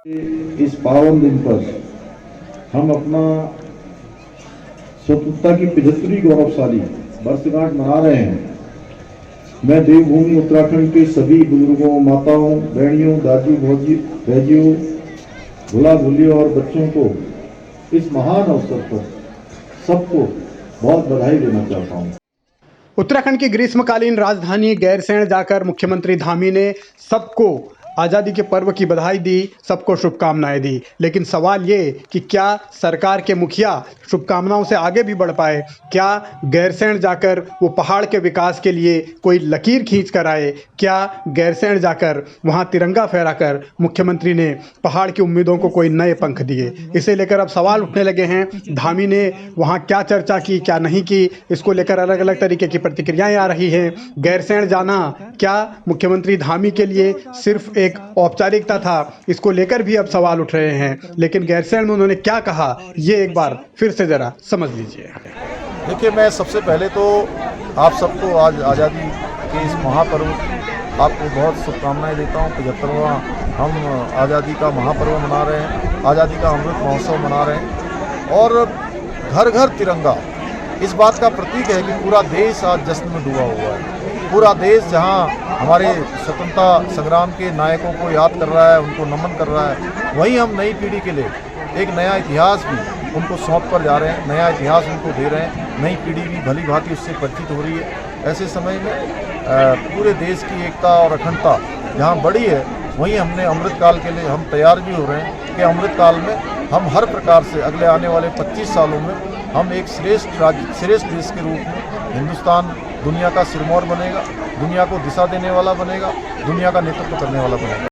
इस पावन दिन पर हम अपना स्वतंत्रता की 75वीं गौरवशाली वर्षगांठ मना रहे हैं। मैं देवभूमि उत्तराखंड के सभी बुजुर्गों, माताओं, बहनियों, दादी, भौजियों, भूला भूलियों और बच्चों को इस महान अवसर पर सबको बहुत बधाई देना चाहता हूँ। उत्तराखंड की ग्रीष्मकालीन राजधानी गैरसैंण जाकर मुख्यमंत्री धामी ने सबको आज़ादी के पर्व की बधाई दी, सबको शुभकामनाएं दी। लेकिन सवाल ये कि क्या सरकार के मुखिया शुभकामनाओं से आगे भी बढ़ पाए? क्या गैरसैंण जाकर वो पहाड़ के विकास के लिए कोई लकीर खींच कर आए? क्या गैरसैंण जाकर वहाँ तिरंगा फहराकर मुख्यमंत्री ने पहाड़ की उम्मीदों को कोई नए पंख दिए? इसे लेकर अब सवाल उठने लगे हैं। धामी ने वहाँ क्या चर्चा की, क्या नहीं की, इसको लेकर अलग अलग तरीके की प्रतिक्रियाएं आ रही हैं। गैरसैंण जाना क्या मुख्यमंत्री धामी के लिए सिर्फ एक औपचारिकता था? इसको लेकर भी अब सवाल उठ रहे हैं। लेकिन गैरसैंण में उन्होंने क्या कहा, ये एक बार फिर से जरा समझ लीजिए। देखिए, मैं सबसे पहले तो आप सबको आज आज़ादी के इस महापर्व आपको बहुत शुभकामनाएं देता हूँ। 75वां हम आज़ादी का महापर्व मना रहे हैं, आज़ादी का अमृत महोत्सव मना रहे हैं और घर घर तिरंगा इस बात का प्रतीक है कि पूरा देश आज जश्न में डूबा हुआ है। पूरा देश जहां हमारे स्वतंत्रता संग्राम के नायकों को याद कर रहा है, उनको नमन कर रहा है, वहीं हम नई पीढ़ी के लिए एक नया इतिहास भी उनको सौंप कर जा रहे हैं, नया इतिहास उनको दे रहे हैं। नई पीढ़ी भी भली भांति उससे परिचित हो रही है। ऐसे समय में पूरे देश की एकता और अखंडता जहाँ बड़ी है, वहीं हमने अमृतकाल के लिए हम तैयार भी हो रहे हैं कि अमृतकाल में हम हर प्रकार से अगले आने वाले 25 सालों में हम एक श्रेष्ठ देश के रूप में हिंदुस्तान दुनिया का सिरमौर बनेगा, दुनिया को दिशा देने वाला बनेगा, दुनिया का नेतृत्व करने वाला बनेगा।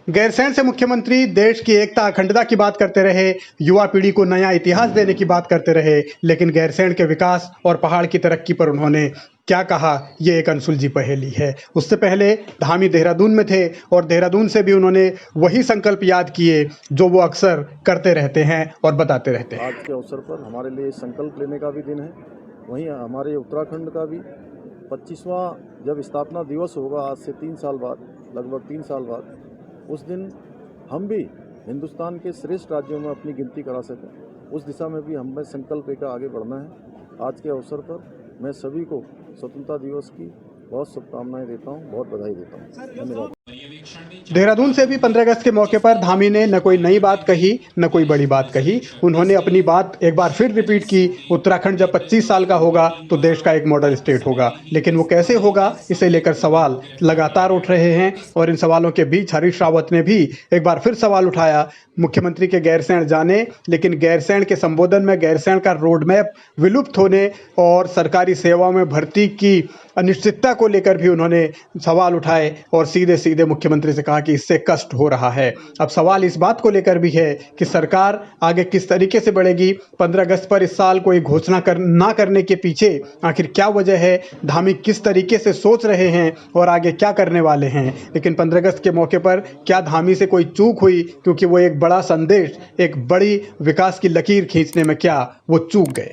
गैरसैंण से मुख्यमंत्री देश की एकता अखंडता की बात करते रहे, युवा पीढ़ी को नया इतिहास देने की बात करते रहे, लेकिन गैरसैंण के विकास और पहाड़ की तरक्की पर उन्होंने क्या कहा, ये एक अनसुलझी पहेली है। उससे पहले धामी देहरादून में थे और देहरादून से भी उन्होंने वही संकल्प याद किए जो वो अक्सर करते रहते हैं और बताते रहते हैं। आज के अवसर पर हमारे लिए संकल्प लेने का भी दिन है, वहीं हमारे उत्तराखंड का भी 25वां जब स्थापना दिवस होगा, आज से 3 साल बाद, लगभग 3 साल बाद, उस दिन हम भी हिंदुस्तान के श्रेष्ठ राज्यों में अपनी गिनती करा सकें, उस दिशा में भी हमें संकल्प लेकर आगे बढ़ना है। आज के अवसर पर मैं सभी को स्वतंत्रता दिवस की बहुत शुभकामनाएं देता हूं, बहुत बधाई देता हूं। धन्यवाद। देहरादून से भी 15 अगस्त के मौके पर धामी ने न कोई नई बात कही, न कोई बड़ी बात कही। उन्होंने अपनी बात एक बार फिर रिपीट की। उत्तराखंड जब 25 साल का होगा तो देश का एक मॉडल स्टेट होगा, लेकिन वो कैसे होगा, इसे लेकर सवाल लगातार उठ रहे हैं। और इन सवालों के बीच हरीश रावत ने भी एक बार फिर सवाल उठाया मुख्यमंत्री के गैरसैंण जाने, लेकिन गैरसैंण के संबोधन में गैरसैंण का रोड मैप विलुप्त होने और सरकारी सेवा में भर्ती की अनिश्चितता को लेकर भी उन्होंने सवाल उठाए और सीधे सीधे मुख्यमंत्री से कहा कि इससे कष्ट हो रहा है। अब सवाल इस बात को लेकर भी है कि सरकार आगे किस तरीके से बढ़ेगी। 15 अगस्त पर इस साल कोई घोषणा ना करने के पीछे आखिर क्या वजह है, धामी किस तरीके से सोच रहे हैं और आगे क्या करने वाले हैं। लेकिन 15 अगस्त के मौके पर क्या धामी से कोई चूक हुई, क्योंकि वो एक बड़ा संदेश, एक बड़ी विकास की लकीर खींचने में क्या वो चूक गए।